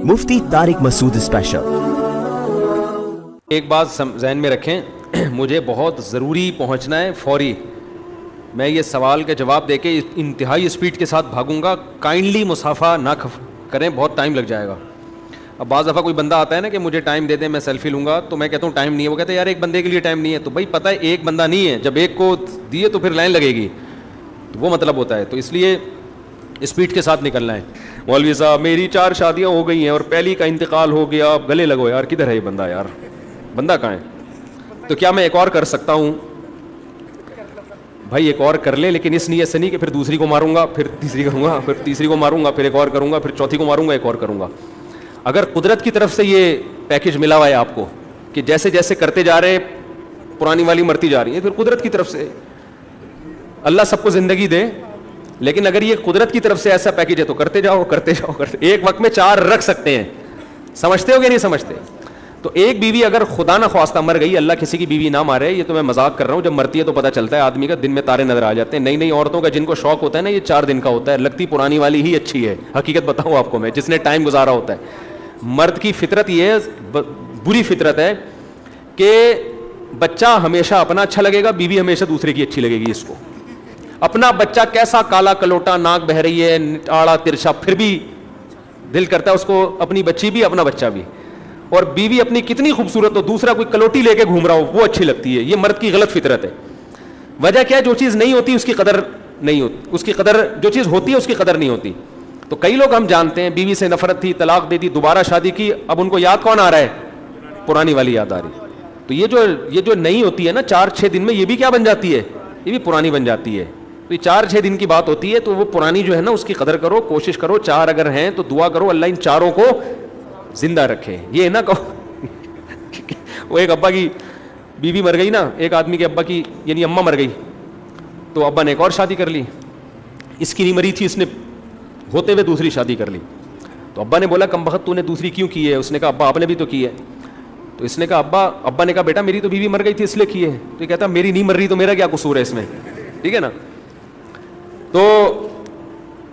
مفتی طارق مسعود special. ایک بات ذہن میں رکھیں، مجھے بہت ضروری پہنچنا ہے فوری، میں یہ سوال کا جواب دے کے انتہائی اسپیڈ کے ساتھ بھاگوں گا، کائنڈلی مصافحہ نہ کریں، بہت ٹائم لگ جائے گا۔ اب بعض دفعہ کوئی بندہ آتا ہے نا کہ مجھے ٹائم دے دیں میں سیلفی لوں گا، تو میں کہتا ہوں ٹائم نہیں ہے، وہ کہتا ہے یار ایک بندے کے لیے ٹائم نہیں ہے، تو بھائی پتہ ہے ایک بندہ نہیں ہے، جب ایک کو دیے تو پھر لائن لگے گی، تو وہ مطلب ہوتا ہے، تو اس لیے اسپیڈ کے ساتھ نکلنا ہے۔ مولوی صاحب میری 4 شادیاں ہو گئی ہیں اور پہلی کا انتقال ہو گیا، اب گلے لگو یار، کدھر ہے یہ بندہ یار، بندہ کہاں ہے؟ تو کیا میں ایک اور کر سکتا ہوں؟ بھائی ایک اور کر لے، لیکن اس نیت سے نہیں کہ پھر دوسری کو ماروں گا، پھر تیسری کروں گا، پھر تیسری کو ماروں گا، پھر ایک اور کروں گا، پھر چوتھی کو ماروں گا، ایک اور کروں گا۔ اگر قدرت کی طرف سے یہ پیکج ملا ہوا ہے آپ کو کہ جیسے جیسے کرتے جا رہے پرانی والی مرتی جا رہی ہے، پھر قدرت کی طرف سے اللہ سب کو زندگی دے، لیکن اگر یہ قدرت کی طرف سے ایسا پیکج ہے تو کرتے جاؤ کرتے جاؤ کرتے، ایک وقت میں 4 رکھ سکتے ہیں، سمجھتے ہو کہ نہیں سمجھتے؟ تو ایک بیوی اگر خدا نہ خواستہ مر گئی، اللہ کسی کی بیوی نہ مارے، یہ تو میں مذاق کر رہا ہوں، جب مرتی ہے تو پتہ چلتا ہے آدمی کا، دن میں تارے نظر آ جاتے ہیں۔ نئی نئی عورتوں کا جن کو شوق ہوتا ہے نا، یہ 4 دن کا ہوتا ہے، لگتی پرانی والی ہی اچھی ہے، حقیقت بتاؤں آپ کو میں، جس نے ٹائم گزارا ہوتا ہے۔ مرد کی فطرت یہ بری فطرت ہے کہ بچہ ہمیشہ اپنا اچھا لگے گا، بیوی ہمیشہ دوسرے کی اچھی لگے گی اس کو۔ اپنا بچہ کیسا کالا کلوٹا، ناک بہ رہی ہے، آڑا ترچھا، پھر بھی دل کرتا ہے اس کو اپنی بچی بھی اپنا بچہ بھی، اور بیوی اپنی کتنی خوبصورت ہو، دوسرا کوئی کلوٹی لے کے گھوم رہا ہو وہ اچھی لگتی ہے۔ یہ مرد کی غلط فطرت ہے۔ وجہ کیا ہے؟ جو چیز نہیں ہوتی اس کی قدر نہیں ہوتی، اس کی قدر، جو چیز ہوتی ہے اس کی قدر نہیں ہوتی۔ تو کئی لوگ ہم جانتے ہیں بیوی سے نفرت تھی، طلاق دے دی، دوبارہ شادی کی، اب ان کو یاد کون آ رہا ہے؟ پرانی والی یاد آ رہی۔ تو یہ جو نہیں ہوتی ہے نا 4-6 دن میں، یہ بھی کیا بن جاتی ہے؟ یہ بھی پرانی بن جاتی ہے۔ تو یہ 4-6 دن کی بات ہوتی ہے، تو وہ پرانی جو ہے نا اس کی قدر کرو، کوشش کرو، 4 اگر ہیں تو دعا کرو اللہ ان 4 کو زندہ رکھے۔ یہ نہ کہو وہ ایک ابا کی بیوی مر گئی نا، ایک آدمی کے ابا کی یعنی اماں مر گئی، تو ابا نے ایک اور شادی کر لی، اس کی نہیں مری تھی، اس نے ہوتے ہوئے دوسری شادی کر لی۔ تو ابا نے بولا کم بخت تو نے دوسری کیوں کی ہے؟ اس نے کہا ابا آپ نے بھی تو کی ہے۔ تو اس نے کہا ابا نے کہا بیٹا میری تو بیوی مر گئی تھی اس لیے کی ہے۔ تو یہ کہتا میری نہیں مر رہی تو میرا کیا قصور ہے اس میں؟ ٹھیک ہے نا؟ تو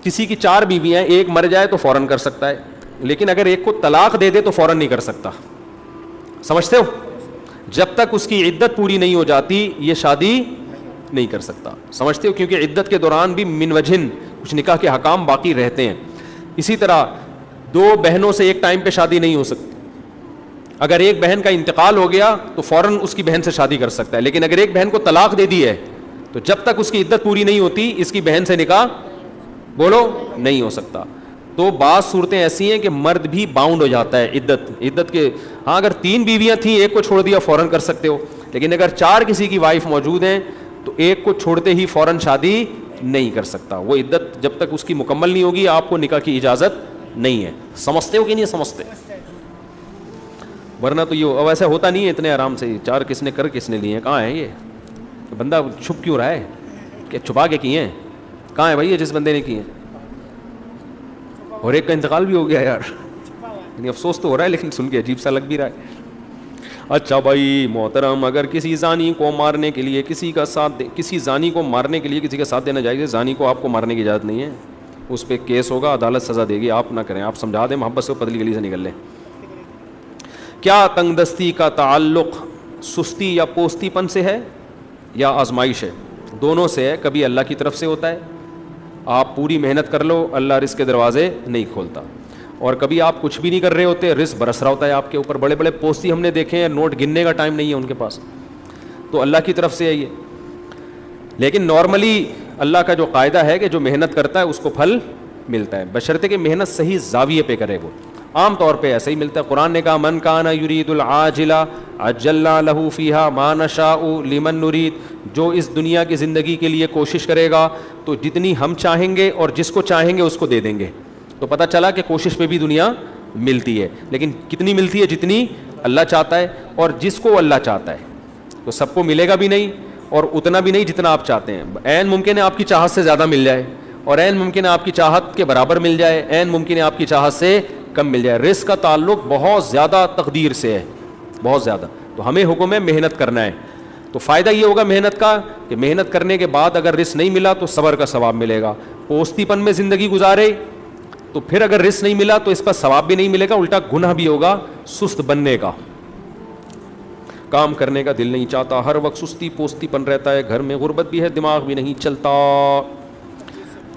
کسی کی 4 بیویاں ہیں، ایک مر جائے تو فوراً کر سکتا ہے، لیکن اگر ایک کو طلاق دے دے تو فوراً نہیں کر سکتا، سمجھتے ہو؟ جب تک اس کی عدت پوری نہیں ہو جاتی یہ شادی نہیں کر سکتا، سمجھتے ہو؟ کیونکہ عدت کے دوران بھی من وجہن کچھ نکاح کے حکام باقی رہتے ہیں۔ اسی طرح 2 بہنوں سے ایک ٹائم پہ شادی نہیں ہو سکتی، اگر ایک بہن کا انتقال ہو گیا تو فوراً اس کی بہن سے شادی کر سکتا ہے، لیکن اگر ایک بہن کو طلاق دے دی ہے تو جب تک اس کی عدت پوری نہیں ہوتی اس کی بہن سے نکاح بولو نہیں ہو سکتا۔ تو بعض صورتیں ایسی ہیں کہ مرد بھی باؤنڈ ہو جاتا ہے عدت کے، ہاں اگر 3 بیویاں تھیں ایک کو چھوڑ دیا فوراً کر سکتے ہو، لیکن اگر 4 کسی کی وائف موجود ہیں تو ایک کو چھوڑتے ہی فوراً شادی نہیں کر سکتا، وہ عدت جب تک اس کی مکمل نہیں ہوگی آپ کو نکاح کی اجازت نہیں ہے۔ سمجھتے ہو کہ نہیں سمجھتے؟ ورنہ تو یہ ویسے ہوتا نہیں ہے اتنے آرام سے، 4 کس نے کر کس نے لیے ہیں؟ کہاں ہے یہ بندہ؟ چھپ کیوں رہا ہے کہ چھپا کے کیے ہیں؟ کہاں ہے بھائی یہ جس بندے نے کیے ہیں؟ اور ایک کا انتقال بھی ہو گیا یار، یعنی افسوس تو ہو رہا ہے لیکن سن کے عجیب سا لگ بھی رہا ہے۔ اچھا بھائی محترم، اگر کسی زانی کو مارنے کے لیے کسی زانی کو مارنے کے لیے کسی کا ساتھ دینا جائز ہے؟ زانی کو آپ کو مارنے کی اجازت نہیں ہے، اس پہ کیس ہوگا، عدالت سزا دے گی، آپ نہ کریں، آپ سمجھا دیں محبت سے، پتلی گلی سے نکل لیں۔ کیا تنگ دستی کا تعلق سستی یا پوستی پن سے ہے یا آزمائش ہے؟ دونوں سے ہے، کبھی اللہ کی طرف سے ہوتا ہے، آپ پوری محنت کر لو اللہ رزق کے دروازے نہیں کھولتا، اور کبھی آپ کچھ بھی نہیں کر رہے ہوتے رزق برس رہا ہوتا ہے آپ کے اوپر۔ بڑے بڑے پوستی ہم نے دیکھے ہیں، نوٹ گننے کا ٹائم نہیں ہے ان کے پاس، تو اللہ کی طرف سے ہے یہ۔ لیکن نارملی اللہ کا جو قاعدہ ہے کہ جو محنت کرتا ہے اس کو پھل ملتا ہے، بشرطے کہ محنت صحیح زاویے پہ کرے، وہ عام طور پہ ایسا ہی ملتا ہے۔ قرآن نے کہا من کان یرید العاجلہ عجلنا لہ فیہا ما نشاء لمن نرید، جو اس دنیا کی زندگی کے لیے کوشش کرے گا تو جتنی ہم چاہیں گے اور جس کو چاہیں گے اس کو دے دیں گے۔ تو پتہ چلا کہ کوشش پہ بھی دنیا ملتی ہے، لیکن کتنی ملتی ہے؟ جتنی اللہ چاہتا ہے، اور جس کو اللہ چاہتا ہے تو سب کو ملے گا بھی نہیں اور اتنا بھی نہیں جتنا آپ چاہتے ہیں۔ عین ممکن ہے آپ کی چاہت سے زیادہ مل جائے، اور عین ممکن ہے آپ کی چاہت کے برابر مل جائے، عین ممکن ہے آپ کی چاہت سے کم مل جائے۔ رزق کا تعلق بہت زیادہ تقدیر سے ہے، بہت زیادہ۔ تو ہمیں حکم ہے محنت کرنا ہے، تو فائدہ یہ ہوگا محنت کا کہ محنت کرنے کے بعد اگر رزق نہیں ملا تو صبر کا ثواب ملے گا۔ پوستی پن میں زندگی گزارے تو پھر اگر رزق نہیں ملا تو اس پر ثواب بھی نہیں ملے گا, الٹا گناہ بھی ہوگا سست بننے کا. کام کرنے کا دل نہیں چاہتا, ہر وقت سستی پوستی پن رہتا ہے, گھر میں غربت بھی ہے, دماغ بھی نہیں چلتا.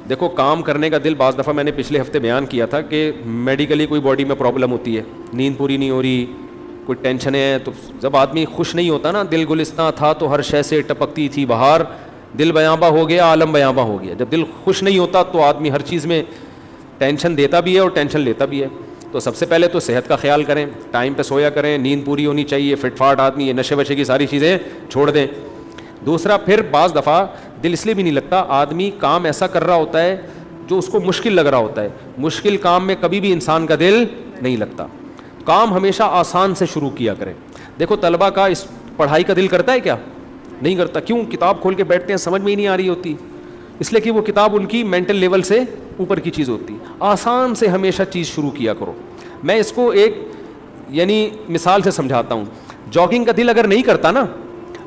دیکھو کام کرنے کا دل, بعض دفعہ میں نے پچھلے ہفتے بیان کیا تھا کہ میڈیکلی کوئی باڈی میں پرابلم ہوتی ہے, نیند پوری نہیں ہو رہی, کوئی ٹینشنیں ہیں, تو جب آدمی خوش نہیں ہوتا نا, دل گلستاں تھا تو ہر شے سے ٹپکتی تھی بہار, دل بیاباں ہو گیا, عالم بیاباں ہو گیا. جب دل خوش نہیں ہوتا تو آدمی ہر چیز میں ٹینشن دیتا بھی ہے اور ٹینشن لیتا بھی ہے. تو سب سے پہلے تو صحت کا خیال کریں, ٹائم پہ سویا کریں, نیند پوری ہونی چاہیے, فٹ فاٹ آدمی, یہ نشے وشے کی ساری چیزیں چھوڑ دیں. دوسرا, پھر بعض دفعہ دل اس لیے بھی نہیں لگتا, آدمی کام ایسا کر رہا ہوتا ہے جو اس کو مشکل لگ رہا ہوتا ہے. مشکل کام میں کبھی بھی انسان کا دل نہیں لگتا. کام ہمیشہ آسان سے شروع کیا کریں. دیکھو طلبہ کا اس پڑھائی کا دل کرتا ہے کیا؟ نہیں کرتا. کیوں؟ کتاب کھول کے بیٹھتے ہیں, سمجھ میں ہی نہیں آ رہی ہوتی, اس لیے کہ وہ کتاب ان کی مینٹل لیول سے اوپر کی چیز ہوتی. آسان سے ہمیشہ چیز شروع کیا کرو. میں اس کو ایک مثال سے سمجھاتا ہوں. جاگنگ کا دل اگر نہیں کرتا نا,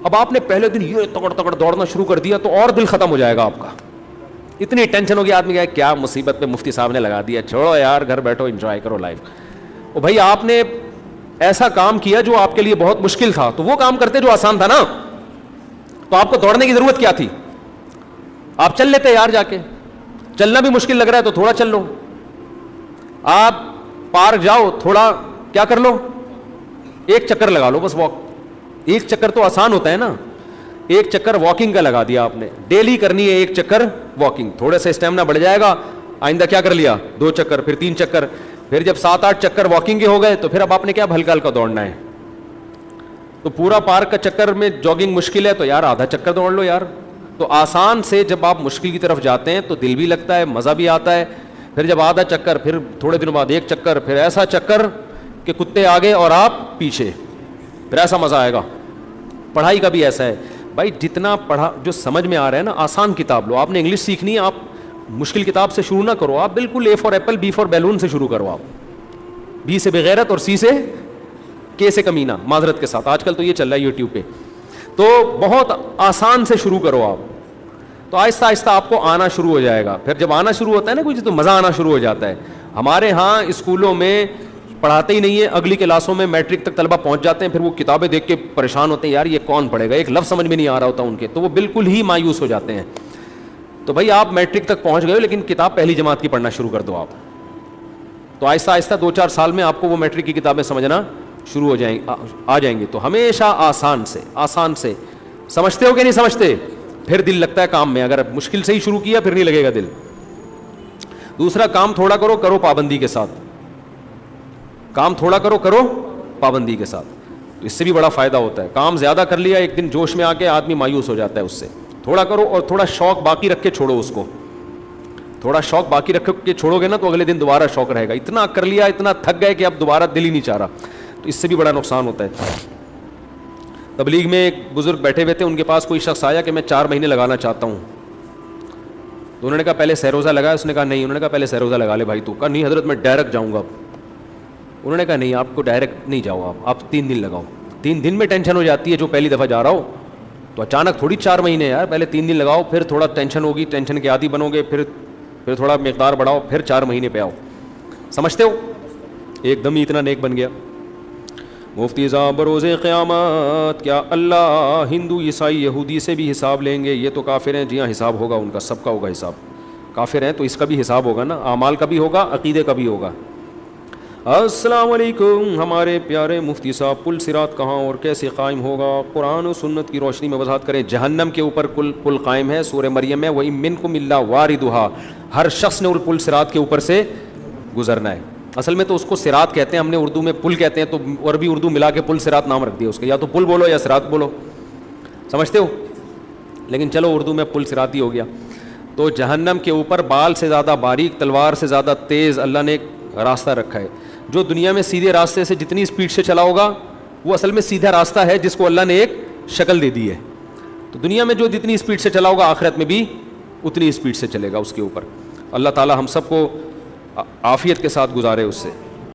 اب آپ نے پہلے دن یہ تکڑ تکڑ دوڑنا شروع کر دیا تو اور دل ختم ہو جائے گا آپ کا. اتنی ٹینشن ہوگی آدمی کا, کیا مصیبت پہ مفتی صاحب نے لگا دیا, چھوڑو یار, گھر بیٹھو, انجوائے کرو لائف. او بھائی, آپ نے ایسا کام کیا جو آپ کے لیے بہت مشکل تھا, تو وہ کام کرتے جو آسان تھا نا, تو آپ کو دوڑنے کی ضرورت کیا تھی؟ آپ چل لیتے یار, جا کے. چلنا بھی مشکل لگ رہا ہے تو تھوڑا چل لو. آپ پارک جاؤ, تھوڑا کیا کر لو, ایک چکر لگا لو بس, واک. ایک چکر تو آسان ہوتا ہے نا, ایک چکر واکنگ کا لگا دیا آپ نے. ڈیلی کرنی ہے ایک چکر واکنگ, تھوڑا سا اسٹیمنا بڑھ جائے گا. آئندہ کیا کر لیا, 2 چکر, پھر 3 چکر, پھر جب 7-8 چکر واکنگ کے ہو گئے تو پھر اب آپ نے کیا ہلکا ہلکا دوڑنا ہے. تو پورا پارک کا چکر میں جاگنگ مشکل ہے تو یار آدھا چکر دوڑ لو یار. تو آسان سے جب آپ مشکل کی طرف جاتے ہیں تو دل بھی لگتا ہے, مزہ بھی آتا ہے. پھر جب آدھا چکر, پھر تھوڑے دنوں بعد 1 چکر, پھر ایسا چکر کہ کتے آگے اور آپ پیچھے, پھر ایسا مزہ آئے گا. پڑھائی کا بھی ایسا ہے بھائی, جتنا پڑھا جو سمجھ میں آ رہا ہے نا, آسان کتاب لو. آپ نے انگلش سیکھنی ہے, آپ مشکل کتاب سے شروع نہ کرو, آپ بالکل A for apple, B for balloon سے شروع کرو. آپ B سے بغیرت اور C سے K سے کمینہ, معذرت کے ساتھ, آج کل تو یہ چل رہا ہے یوٹیوب پہ. تو بہت آسان سے شروع کرو آپ, تو آہستہ آہستہ آپ کو آنا شروع ہو جائے گا. پھر جب آنا شروع ہوتا ہے نا کچھ, تو مزہ آنا شروع ہو جاتا ہے. ہمارے ہاں اسکولوں میں پڑھاتے ہی نہیں ہے, اگلی کلاسوں میں میٹرک تک طلبہ پہنچ جاتے ہیں, پھر وہ کتابیں دیکھ کے پریشان ہوتے ہیں, یار یہ کون پڑھے گا, ایک لفظ سمجھ میں نہیں آ رہا ہوتا ان کے, تو وہ بالکل ہی مایوس ہو جاتے ہیں. تو بھائی آپ میٹرک تک پہنچ گئے ہو, لیکن کتاب پہلی جماعت کی پڑھنا شروع کر دو آپ, تو آہستہ آہستہ 2-4 سال میں آپ کو وہ میٹرک کی کتابیں سمجھنا شروع آ جائیں گی. تو ہمیشہ آسان سے سمجھتے ہو کہ نہیں سمجھتے, پھر دل لگتا ہے کام میں. اگر مشکل سے ہی شروع کیا پھر نہیں لگے گا دل. دوسرا, کام تھوڑا کرو پابندی کے ساتھ. کام تھوڑا کرو پابندی کے ساتھ, تو اس سے بھی بڑا فائدہ ہوتا ہے. کام زیادہ کر لیا ایک دن جوش میں آ کے, آدمی مایوس ہو جاتا ہے اس سے. تھوڑا کرو اور تھوڑا شوق باقی رکھ کے چھوڑو اس کو. تھوڑا شوق باقی رکھ کے چھوڑو گے نا, تو اگلے دن دوبارہ شوق رہے گا. اتنا کر لیا, اتنا تھک گئے کہ اب دوبارہ دل ہی نہیں چاہ رہا, تو اس سے بھی بڑا نقصان ہوتا ہے. تبلیغ میں ایک بزرگ بیٹھے ہوئے تھے, ان کے پاس کوئی شخص آیا کہ میں 4 مہینے لگانا چاہتا ہوں. تو انہوں نے کہا پہلے سہروزہ لگایا, اس نے کہا نہیں. انہوں نے کہا پہلے سہروزہ لگا لے بھائی تو. کہا نہیں حضرت میں ڈائریکٹ جاؤں گا. انہوں نے کہا نہیں, آپ کو ڈائریکٹ نہیں جاؤ, آپ 3 دن لگاؤ. 3 دن میں ٹینشن ہو جاتی ہے جو پہلی دفعہ جا رہا ہو, تو اچانک تھوڑی 4 مہینے یار, پہلے 3 دن لگاؤ, پھر تھوڑا ٹینشن ہوگی, ٹینشن کے عادی بنو گے, پھر تھوڑا مقدار بڑھاؤ, پھر 4 مہینے پہ آؤ. سمجھتے ہو؟ ایک دم ہی اتنا نیک بن گیا. مفتی صاحب بروز قیامت کیا اللہ ہندو عیسائی یہودی سے بھی حساب لیں گے؟ یہ تو کافر ہیں. جی ہاں, حساب ہوگا ان کا, سب کا ہوگا حساب. کافر ہیں تو اس کا بھی حساب ہوگا نا, اعمال کا بھی ہوگا, عقیدے کا بھی ہوگا. السلام علیکم ہمارے پیارے مفتی صاحب, پل صراط کہاں اور کیسے قائم ہوگا؟ قرآن و سنت کی روشنی میں وضاحت کریں. جہنم کے اوپر پل قائم ہے, سورہ مریم میں, وَإِن مِّنكُمْ إِلَّا وَارِدُهَا, ہر شخص نے پل صراط کے اوپر سے گزرنا ہے. اصل میں تو اس کو صراط کہتے ہیں, ہم نے اردو میں پل کہتے ہیں, تو عربی اردو ملا کے پل صراط نام رکھ دیا اس کا. یا تو پل بولو یا صراط بولو, سمجھتے ہو؟ لیکن چلو اردو میں پل صراط ہی ہو گیا. تو جہنم کے اوپر بال سے زیادہ باریک, تلوار سے زیادہ تیز اللہ نے ایک راستہ رکھا ہے. جو دنیا میں سیدھے راستے سے جتنی اسپیڈ سے چلا ہوگا وہ اصل میں سیدھا راستہ ہے جس کو اللہ نے ایک شکل دے دی ہے. تو دنیا میں جو جتنی اسپیڈ سے چلا ہوگا آخرت میں بھی اتنی اسپیڈ سے چلے گا اس کے اوپر. اللہ تعالی ہم سب کو عافیت کے ساتھ گزارے اس سے.